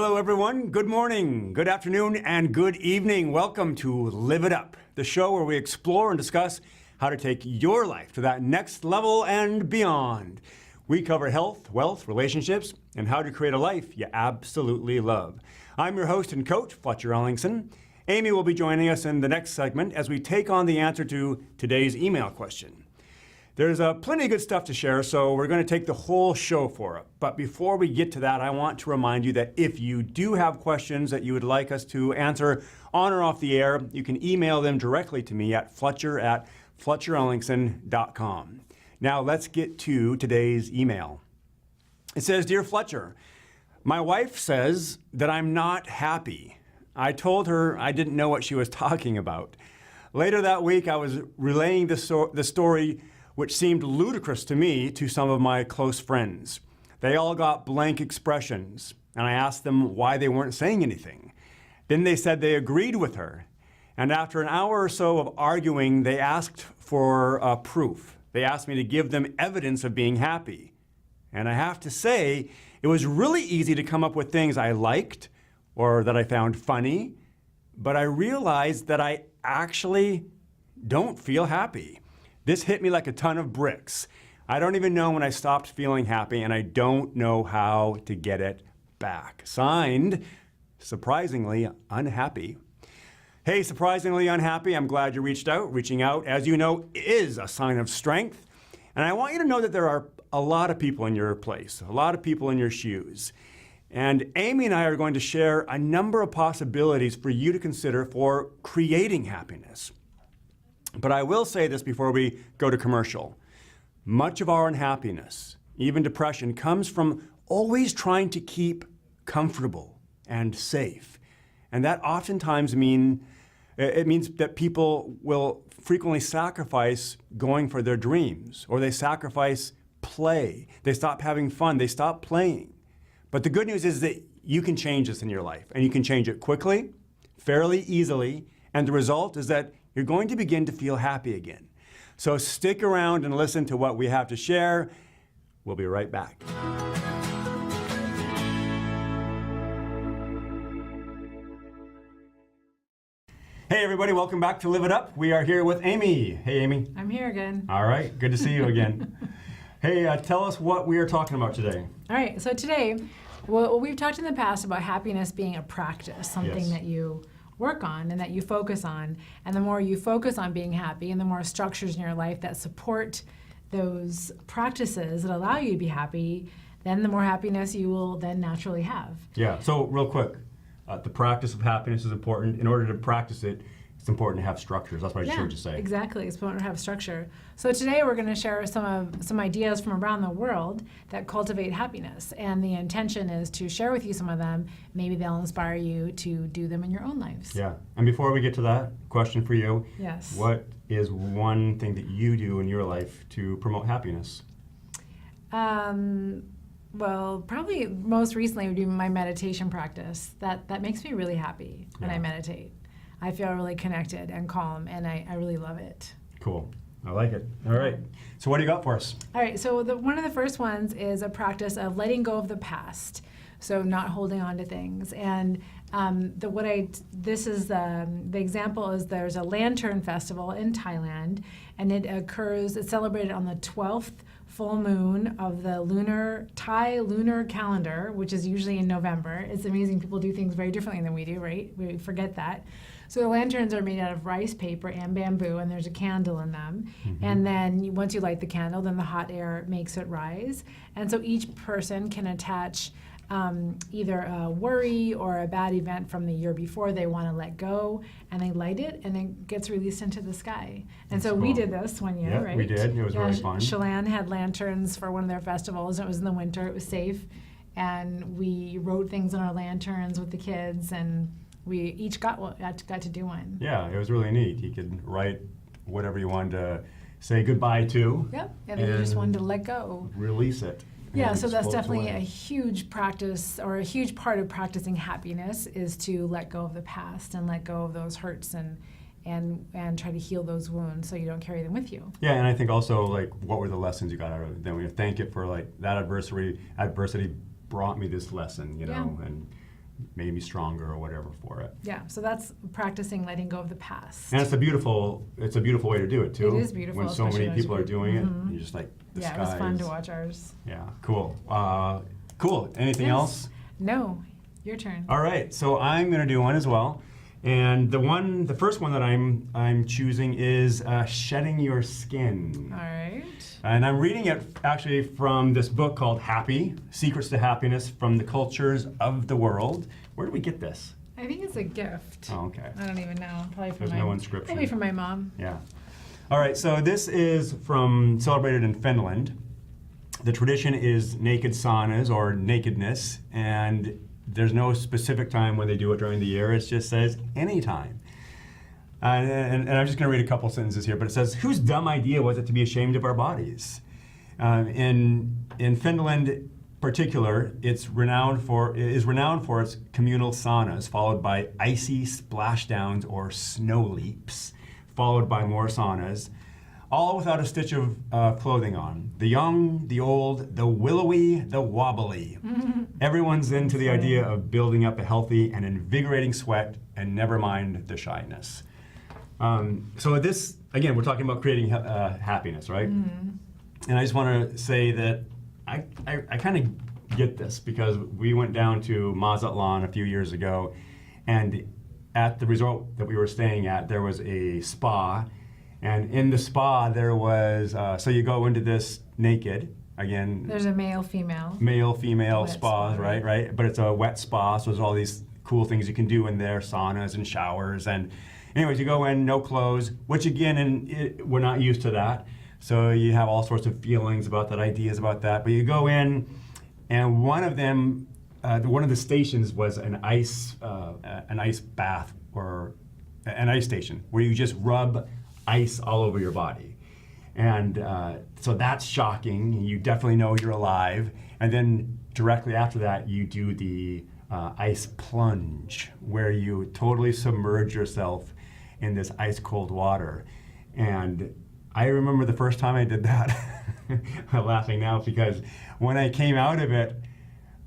Hello everyone, good morning, good afternoon, and good evening. Welcome to Live It Up, the show where we explore and discuss how to take your life to that next level and beyond. We cover health, wealth, relationships, and how to create a life you absolutely love. I'm your host and coach, Fletcher Ellingson. Amy will be joining us in the next segment as we take on the answer to today's email question. There's plenty of good stuff to share, so we're going to take the whole show for it. But before we get to that, I want to remind you that if you do have questions that you would like us to answer on or off the air, you can email them directly to me at fletcher@fletcherellingson.com. Now let's get to today's email. It says, Dear Fletcher, my wife says that I'm not happy. I told her I didn't know what she was talking about. Later that week, I was relaying the story which seemed ludicrous to me to some of my close friends. They all got blank expressions, and I asked them why they weren't saying anything. Then they said they agreed with her, and after an hour or so of arguing, they asked for proof. They asked me to give them evidence of being happy. And I have to say, it was really easy to come up with things I liked or that I found funny, but I realized that I actually don't feel happy. This hit me like a ton of bricks. I don't even know when I stopped feeling happy, and I don't know how to get it back. Signed, Surprisingly Unhappy. Hey, surprisingly unhappy, I'm glad you reached out. Reaching out, as you know, is a sign of strength. And I want you to know that there are a lot of people in your place, a lot of people in your shoes. And Amy and I are going to share a number of possibilities for you to consider for creating happiness. But I will say this before we go to commercial. Much of our unhappiness, even depression, comes from always trying to keep comfortable and safe. And that oftentimes means that people will frequently sacrifice going for their dreams, or they sacrifice play. They stop having fun. They stop playing. But the good news is that you can change this in your life, and you can change it quickly, fairly easily, and the result is that you're going to begin to feel happy again. So stick around and listen to what we have to share. We'll be right back. Hey everybody, welcome back to Live It Up. We are here with Amy. Hey Amy. I'm here again. All right, good to see you again. Hey, tell us what we are talking about today. All right, so today, well, we've talked in the past about happiness being a practice, something that you work on and that you focus on. And the more you focus on being happy and the more structures in your life that support those practices that allow you to be happy, then the more happiness you will then naturally have. Yeah, so real quick, the practice of happiness is important. In order to practice it, it's important to have structures. That's what I just heard you say. Exactly. It's important to have structure. So today we're going to share some ideas from around the world that cultivate happiness. And the intention is to share with you some of them. Maybe they'll inspire you to do them in your own lives. Yeah. And before we get to that, question for you. Yes. What is one thing that you do in your life to promote happiness? Well, probably most recently would be my meditation practice. That makes me really happy when I meditate. I feel really connected and calm, and I really love it. Cool. I like it. All right. So what do you got for us? All right. So one of the first ones is a practice of letting go of the past. So not holding on to things. And the example is there's a lantern festival in Thailand, and it's celebrated on the 12th full moon of the Thai lunar calendar, which is usually in November. It's amazing. People do things very differently than we do, right? We forget that. So the lanterns are made out of rice paper and bamboo, and there's a candle in them. Mm-hmm. And then once you light the candle, then the hot air makes it rise. And so each person can attach either a worry or a bad event from the year before they want to let go, and they light it, and it gets released into the sky. And so we did this one year, right? We did. It was really fun. Chelan had lanterns for one of their festivals. It was in the winter. It was safe. And we wrote things on our lanterns with the kids, and we each got to do one. Yeah, it was really neat. You could write whatever you wanted to say goodbye to. Yep, and then you just wanted to let go. Release it. Yeah, so that's definitely a huge practice, or a huge part of practicing happiness, is to let go of the past and let go of those hurts and try to heal those wounds so you don't carry them with you. Yeah, and I think also, like, what were the lessons you got out of it? Then we thank it for, like, that adversity brought me this lesson, you know, and made me stronger or whatever for it. Yeah, so that's practicing letting go of the past. And it's a beautiful way to do it too. It is beautiful, when so especially many when people are it's- doing it. Mhm. You're just like, the Yeah, sky it was fun is- to watch ours. Yeah, cool. Cool. Anything Yes. else? No, your turn. All right, so I'm going to do one as well, and the first one that I'm choosing is shedding your skin. All right. And I'm reading it actually from this book called Happy: Secrets to Happiness from the Cultures of the World. Where did we get this? I think it's a gift. Oh, okay. I don't even know. Probably from There's my no inscription. Maybe from my mom. Yeah. All right, so this is celebrated in Finland. The tradition is naked saunas or nakedness, and there's no specific time when they do it during the year. It just says anytime. And I'm just going to read a couple sentences here, but it says, "Whose dumb idea was it to be ashamed of our bodies?" In Finland, particular, is renowned for its communal saunas, followed by icy splashdowns or snow leaps, followed by more saunas, all without a stitch of clothing on. The young, the old, the willowy, the wobbly. Everyone's into the idea of building up a healthy and invigorating sweat, and never mind the shyness. So this, again, we're talking about creating happiness, right? And I just want to say that I kind of get this because we went down to Mazatlan a few years ago, and at the resort that we were staying at, there was a spa. And in the spa, there was, so you go into this naked, again. There's a male, female. Male, female Wet spas, spa, right? But it's a wet spa, so there's all these cool things you can do in there, saunas and showers. And anyways, you go in, no clothes, which again, we're not used to that. So you have all sorts of feelings about that, ideas about that. But you go in, and one of them, one of the stations was an ice bath or an ice station where you just rub ice all over your body. And so that's shocking. You definitely know you're alive. And then directly after that, you do the ice plunge, where you totally submerge yourself in this ice cold water. And I remember the first time I did that. I'm laughing now because when I came out of it,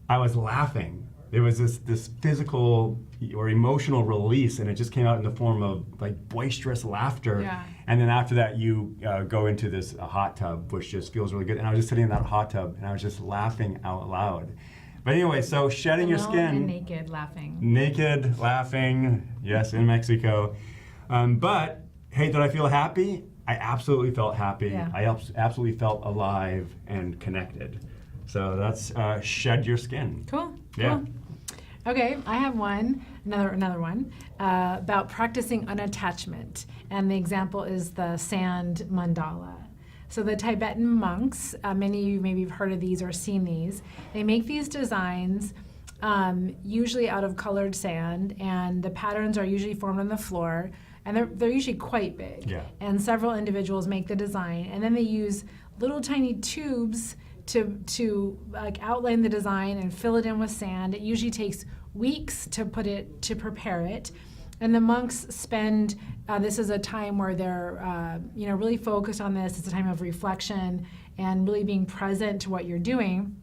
I was laughing. There was this physical or emotional release, and it just came out in the form of like boisterous laughter. Yeah. And then after that, you go into this hot tub, which just feels really good. And I was just sitting in that hot tub, and I was just laughing out loud. But anyway, so shedding your skin. And naked, laughing. Naked, laughing, yes, in Mexico. But hey, did I feel happy? I absolutely felt happy. Yeah. I absolutely felt alive and connected. So that's shed your skin. Cool. Yeah. Cool. Okay, I have another one about practicing unattachment, and the example is the sand mandala. So the Tibetan monks, many of you maybe have heard of these or seen these. They make these designs usually out of colored sand, and the patterns are usually formed on the floor, and they're usually quite big. Yeah. And several individuals make the design, and then they use little tiny tubes to like outline the design and fill it in with sand. It usually takes weeks to prepare it, and the monks spend. This is a time where they're really focused on this. It's a time of reflection and really being present to what you're doing.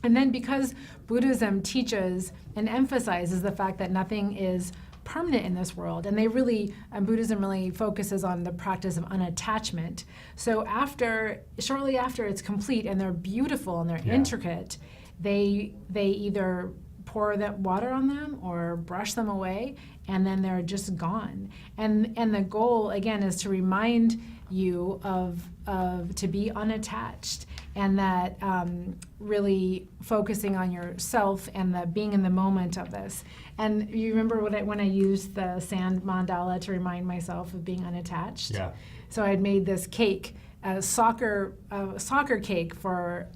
And then because Buddhism teaches and emphasizes the fact that nothing is permanent in this world, and Buddhism really focuses on the practice of unattachment. So shortly after it's complete and they're beautiful and they're intricate, they either pour that water on them or brush them away, and then they're just gone. And the goal again is to remind you of to be unattached, and that really focusing on yourself and the being in the moment of this. And you remember when I used the sand mandala to remind myself of being unattached? Yeah. So I had made this cake, a soccer cake for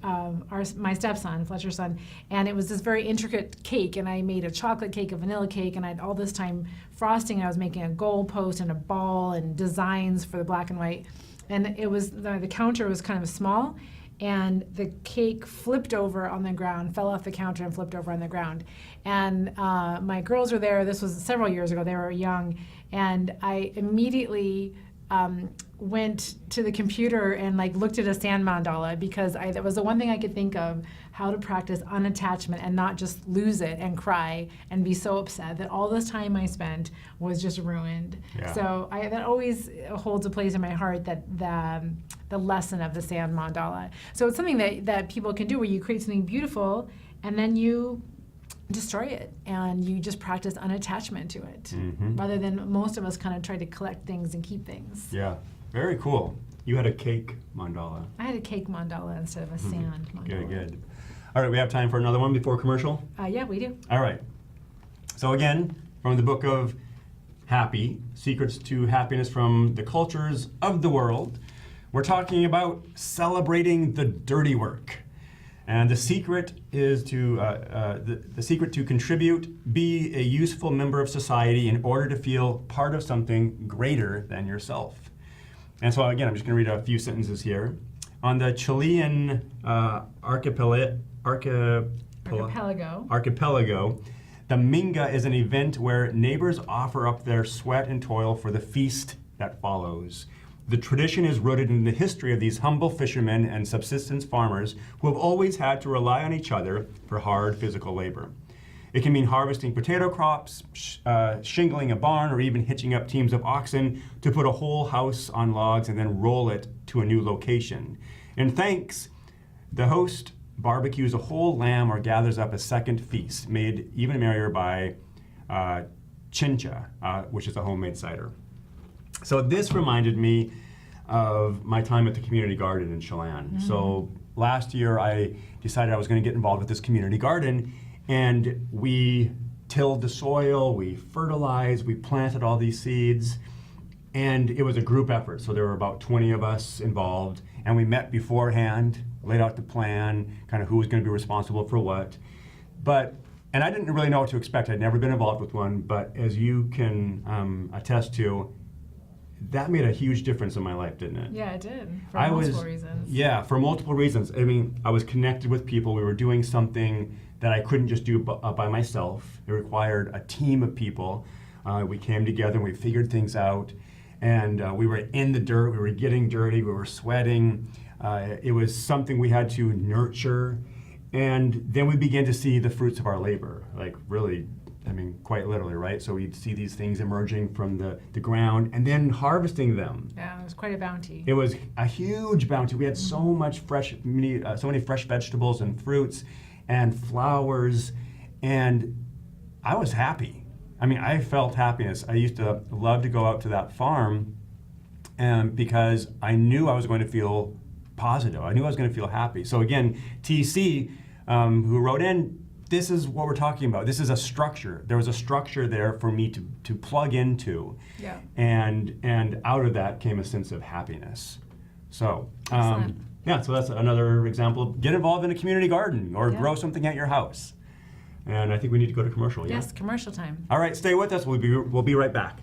my stepson, Fletcher's son, and it was this very intricate cake. And I made a chocolate cake, a vanilla cake, and I had all this time frosting. I was making a goal post and a ball and designs for the black and white. And it was the counter was kind of small, and the cake flipped over on the ground, fell off the counter and flipped over on the ground. And my girls were there. This was several years ago. They were young, and I immediately went to the computer and like looked at a sand mandala because that was the one thing I could think of, how to practice unattachment and not just lose it and cry and be so upset that all this time I spent was just ruined. Yeah. So that always holds a place in my heart, that the lesson of the sand mandala. So it's something that people can do where you create something beautiful and then you destroy it and you just practice unattachment to it, rather than most of us kind of try to collect things and keep things. Yeah, very cool. You had a cake mandala. I had a cake mandala instead of a sand mandala. Good. All right, we have time for another one before commercial? Yeah, we do. All right. So again, from the book of Happy, Secrets to Happiness from the Cultures of the World, we're talking about celebrating the dirty work. And the secret is the secret to contribute, be a useful member of society in order to feel part of something greater than yourself. And so again, I'm just going to read a few sentences here. On the Chilean archipelago, the Minga is an event where neighbors offer up their sweat and toil for the feast that follows. The tradition is rooted in the history of these humble fishermen and subsistence farmers who have always had to rely on each other for hard physical labor. It can mean harvesting potato crops, shingling a barn, or even hitching up teams of oxen to put a whole house on logs and then roll it to a new location. In thanks, the host barbecues a whole lamb or gathers up a second feast, made even merrier by chincha, which is a homemade cider. So this reminded me of my time at the community garden in Chelan. So last year I decided I was going to get involved with this community garden, and we tilled the soil, we fertilized, we planted all these seeds, and it was a group effort. So there were about 20 of us involved, and we met beforehand, laid out the plan, kind of who was going to be responsible for what. And I didn't really know what to expect. I'd never been involved with one, but as you can attest to, that made a huge difference in my life, didn't it? Yeah, it did, for multiple reasons. Yeah, for multiple reasons. I mean, I was connected with people. We were doing something that I couldn't just do by myself. It required a team of people. We came together and we figured things out. And we were in the dirt, we were getting dirty, we were sweating. It was something we had to nurture. And then we began to see the fruits of our labor, like really, I mean, quite literally, right? So we'd see these things emerging from the ground and then harvesting them. Yeah, it was quite a bounty. It was a huge bounty. We had so many fresh vegetables and fruits and flowers, and I was happy. I mean, I felt happiness. I used to love to go out to that farm because I knew I was going to feel positive. I knew I was going to feel happy. So again, TC, who wrote in, this is what we're talking about. This is a structure. There was a structure there for me to plug into. Yeah. And out of that came a sense of happiness. So, Excellent. yeah, so that's another example. Get involved in a community garden or Yeah. grow something at your house. And I think we need to go to commercial, yeah? Yes, commercial time. All right, stay with us. We'll be right back.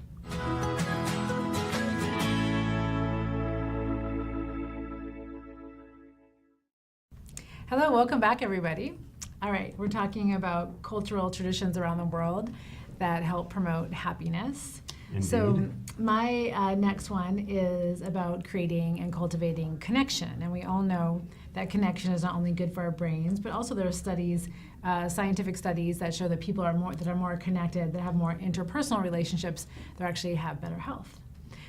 Hello, welcome back, everybody. All right, we're talking about cultural traditions around the world that help promote happiness. Indeed. So my next one is about creating and cultivating connection. And we all know that connection is not only good for our brains, but also there are studies, scientific studies that show that people are more connected, that have more interpersonal relationships, that actually have better health.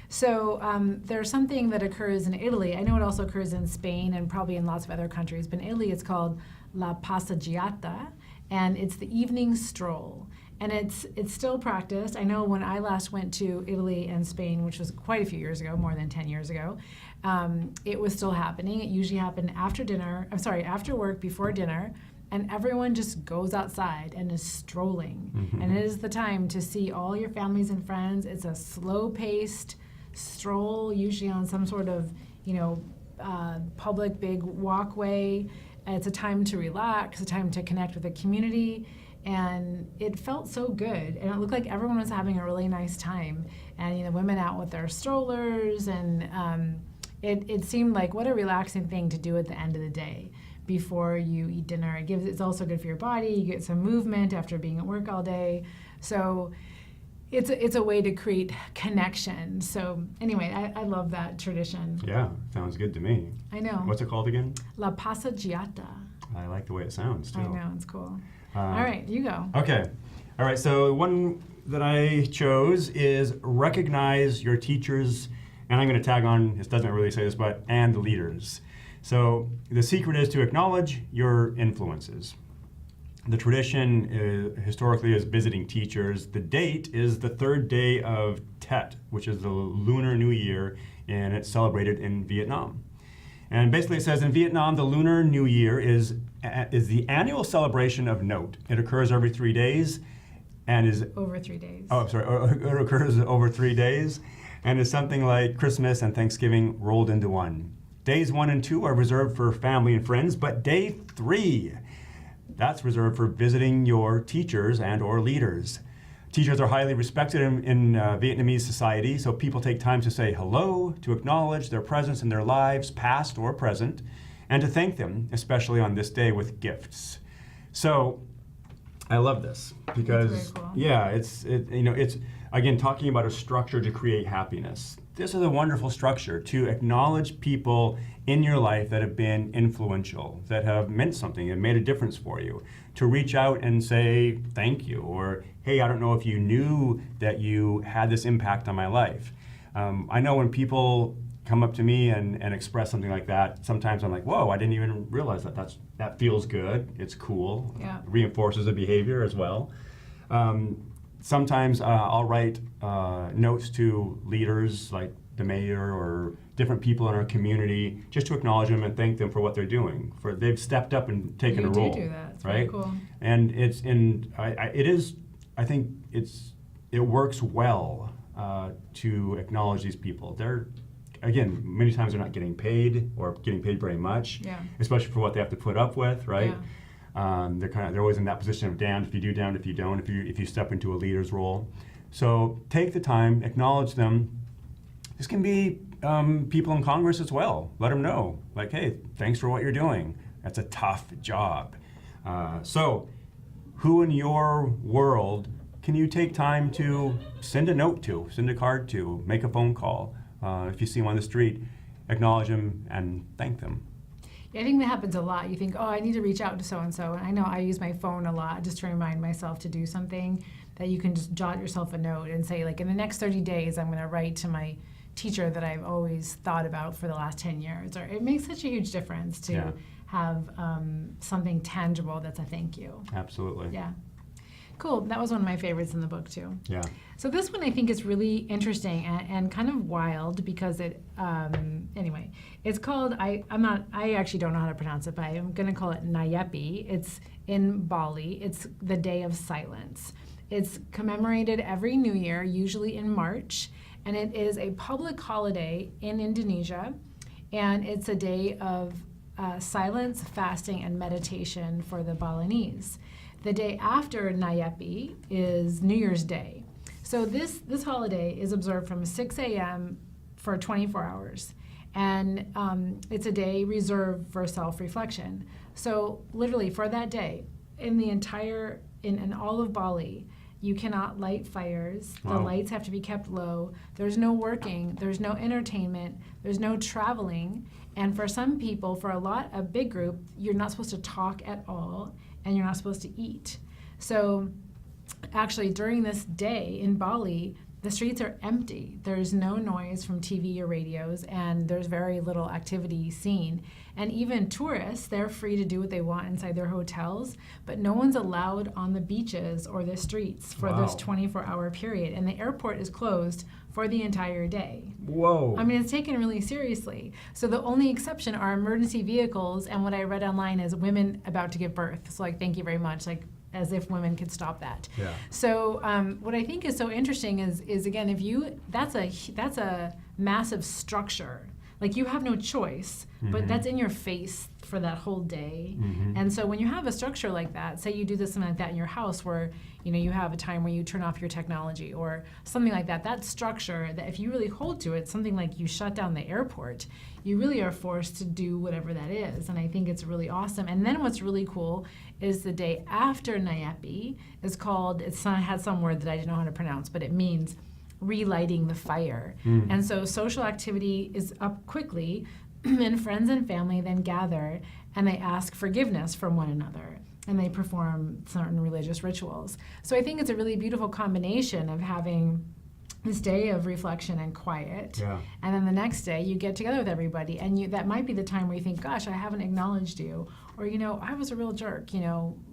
So there's something that occurs in Italy. I know it also occurs in Spain and probably in lots of other countries, but in Italy it's called La Passeggiata, and it's the evening stroll. And it's still practiced. I know when I last went to Italy and Spain, which was quite a few years ago, more than 10 years ago, it was still happening. It usually happened after work, before dinner, and everyone just goes outside and is strolling. Mm-hmm. And it is the time to see all your families and friends. It's a slow-paced stroll, usually on some sort of, public big walkway. It's a time to relax, a time to connect with the community. And it felt so good, and it looked like everyone was having a really nice time. And women out with their strollers, and it seemed like what a relaxing thing to do at the end of the day before you eat dinner. It's also good for your body. You get some movement after being at work all day. So it's a way to create connection. So anyway, I love that tradition. Yeah, sounds good to me. I know. What's it called again? La Passeggiata. I like the way it sounds too. I know, it's cool. All right, you go. Okay. All right, so one that I chose is recognize your teachers, and I'm going to tag on, this doesn't really say this, but and leaders. So the secret is to acknowledge your influences. The tradition historically is visiting teachers. The date is the third day of Tet, which is the Lunar New Year, and it's celebrated in Vietnam. And basically it says in Vietnam, the Lunar New Year is the annual celebration of note. It occurs every 3 days and is... Over 3 days. Oh, sorry, it occurs over 3 days and is something like Christmas and Thanksgiving rolled into one. Days 1 and 2 are reserved for family and friends, but day 3, that's reserved for visiting your teachers and or leaders. Teachers are highly respected in Vietnamese society, so people take time to say hello, to acknowledge their presence in their lives, past or present, and to thank them, especially on this day, with gifts. So, I love this because, That's very cool. yeah, it's again talking about a structure to create happiness. This is a wonderful structure to acknowledge people in your life that have been influential, that have meant something, and made a difference for you. To reach out and say thank you, or hey, I don't know if you knew that you had this impact on my life. I know when people come up to me and express something like that, sometimes I'm like, whoa, I didn't even realize that feels good, it's cool, Yeah. reinforces a behavior as well. Sometimes I'll write notes to leaders like the mayor or different people in our community just to acknowledge them and thank them for what they're doing. For they've stepped up and taken You a role. do that. It's right? very cool. And I think it works well to acknowledge these people. They're, again, many times they're not getting paid or getting paid very much, Yeah. especially for what they have to put up with, right? Yeah. They're always in that position of damned if you do, damned if you don't, if you step into a leader's role. So take the time, acknowledge them. This can be people in Congress as well. Let them know, like, hey, thanks for what you're doing. That's a tough job. So who in your world can you take time to send a note to, send a card to, make a phone call? If you see them on the street, acknowledge them and thank them. Yeah, I think that happens a lot. You think, oh, I need to reach out to so-and-so. And I know I use my phone a lot just to remind myself to do something, that you can just jot yourself a note and say, like, in the next 30 days, I'm going to write to my teacher that I've always thought about for the last 10 years. Or it makes such a huge difference to have something tangible that's a thank you. Absolutely. Yeah. Cool. That was one of my favorites in the book, too. Yeah. So this one I think is really interesting and kind of wild because anyway, it's called, I actually don't know how to pronounce it, but I'm going to call it Nayepi. It's in Bali. It's the Day of Silence. It's commemorated every New Year, usually in March, and it is a public holiday in Indonesia, and it's a day of silence, fasting, and meditation for the Balinese. The day after Nayepi is New Year's Day. So this holiday is observed from 6 a.m. for 24 hours. And it's a day reserved for self-reflection. So literally for that day, in all of Bali, you cannot light fires. The Wow. lights have to be kept low. There's no working. There's no entertainment. There's no traveling. And for some people, a big group, you're not supposed to talk at all, and you're not supposed to eat. So actually, during this day in Bali, the streets are empty. There's no noise from TV or radios, and there's very little activity seen. And even tourists, they're free to do what they want inside their hotels, but no one's allowed on the beaches or the streets for this Wow. 24-hour period. And the airport is closed for the entire day. Whoa. I mean, it's taken really seriously. So the only exception are emergency vehicles, and what I read online is women about to give birth. So like, thank you very much, like as if women could stop that. Yeah. So what I think is so interesting is again, that's a massive structure. like you have no choice, but that's in your face for that whole day. And so when you have a structure like that, say you do this something like that in your house where you have a time where you turn off your technology or something like that, that structure that if you really hold to it, something like you shut down the airport, you really are forced to do whatever that is. And I think it's really awesome. And then what's really cool is the day after Nayepi is called, it had some word that I didn't know how to pronounce, but it means relighting the fire. And so social activity is up quickly, and friends and family then gather and they ask forgiveness from one another and they perform certain religious rituals. So I think it's a really beautiful combination of having this day of reflection and quiet, and then the next day you get together with everybody, and that might be the time where you think, gosh, I haven't acknowledged you, or I was a real jerk,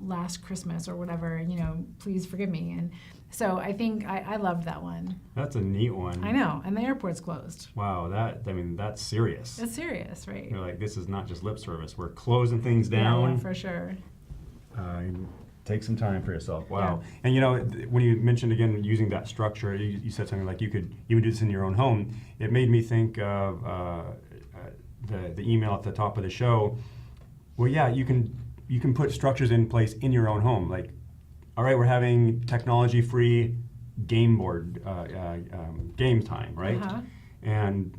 last Christmas or whatever, please forgive me. And so I think I loved that one. That's a neat one. I know, and the airport's closed. Wow, that's serious. It's serious, right? You're like, this is not just lip service. We're closing things down. Yeah, for sure. Take some time for yourself. Wow. Yeah. And when you mentioned again using that structure, you said something like you would do this in your own home. It made me think of the email at the top of the show. Well, yeah, you can put structures in place in your own home. Like, all right, we're having technology-free game board game time, right? And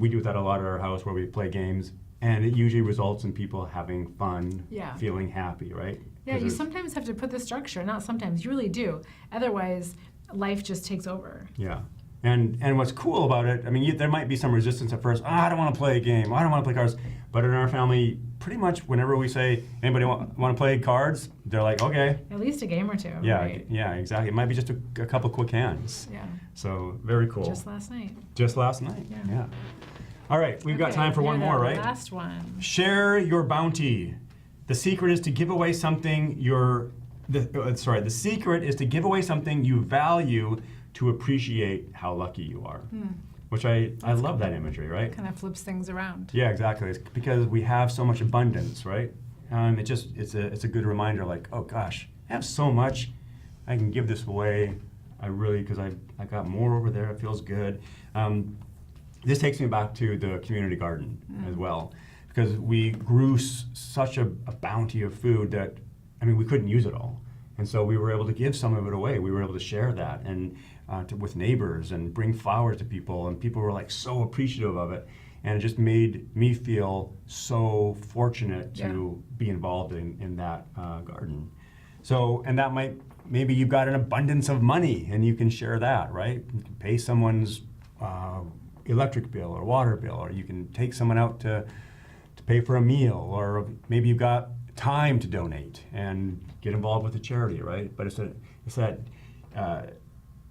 we do that a lot at our house where we play games. And it usually results in people having fun, feeling happy, right? Yeah, you sometimes have to put the structure, not sometimes, you really do. Otherwise, life just takes over. Yeah. And what's cool about it, I mean, there might be some resistance at first. I don't want to play a game. I don't want to play cards. But in our family, pretty much whenever we say, anybody want to play cards? They're like, okay. At least a game or two, Yeah, right? Yeah, exactly. It might be just a couple quick hands. Yeah. So, very cool. Just last night. Just last night, yeah. All right, we've got time for one more, right? Last one. Share your bounty. The secret is to give away something the secret is to give away something you value to appreciate how lucky you are. Which I love that imagery, right? Kind of flips things around. Yeah, exactly. It's because we have so much abundance, right? It's a good reminder, like, oh gosh, I have so much, I can give this away. Because I got more over there. It feels good. This takes me back to the community garden as well, because we grew such a bounty of food that, we couldn't use it all. And so we were able to give some of it away. We were able to share that and with neighbors and bring flowers to people, and people were like so appreciative of it. And it just made me feel so fortunate to be involved in that garden. So, and that maybe you've got an abundance of money and you can share that, right? You can pay someone's electric bill or water bill, or you can take someone out to pay for a meal, or maybe you've got time to donate and get involved with a charity, right? But it's that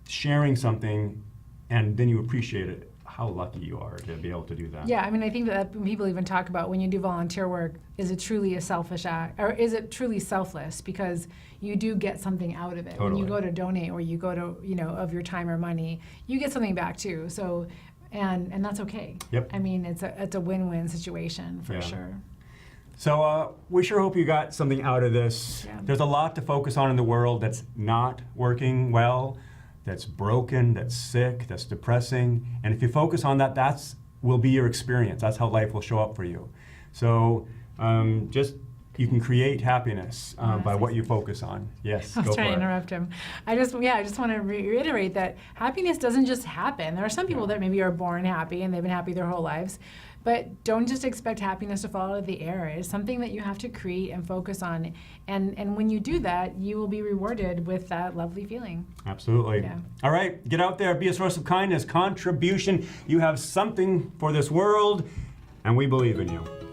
sharing something, and then you appreciate it, how lucky you are to be able to do that. Yeah, I think that people even talk about when you do volunteer work, is it truly a selfish act, or is it truly selfless? Because you do get something out of it. Totally. When you go to donate, or you go to, of your time or money, you get something back too. So, and that's okay. Yep. It's a win-win situation for sure. So we sure hope you got something out of this. Yeah. There's a lot to focus on in the world that's not working well, that's broken, that's sick, that's depressing. And if you focus on that, will be your experience. That's how life will show up for you. So you can create happiness by what you focus on. Yes, I was go trying for to it. interrupt him. I just want to reiterate that happiness doesn't just happen. There are some people that maybe are born happy and they've been happy their whole lives, but don't just expect happiness to fall out of the air. It's something that you have to create and focus on. And when you do that, you will be rewarded with that lovely feeling. Absolutely. Yeah. All right, get out there, be a source of kindness, contribution. You have something for this world, and we believe in you.